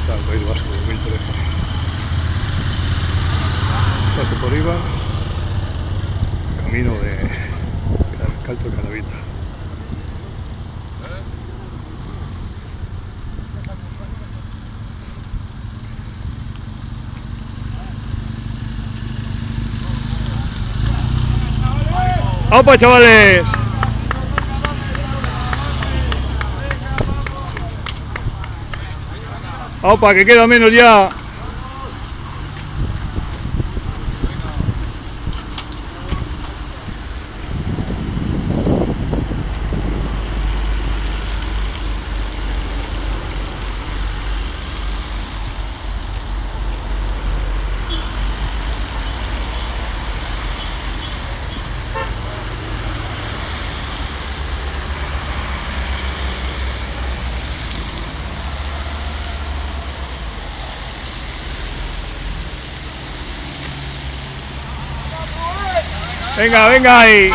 Está el País Vasco, 2013. Paso por Iba, camino de Calto de Caravita. ¡Opa, chavales! ¡Opa, que queda menos ya! Venga, venga ahí.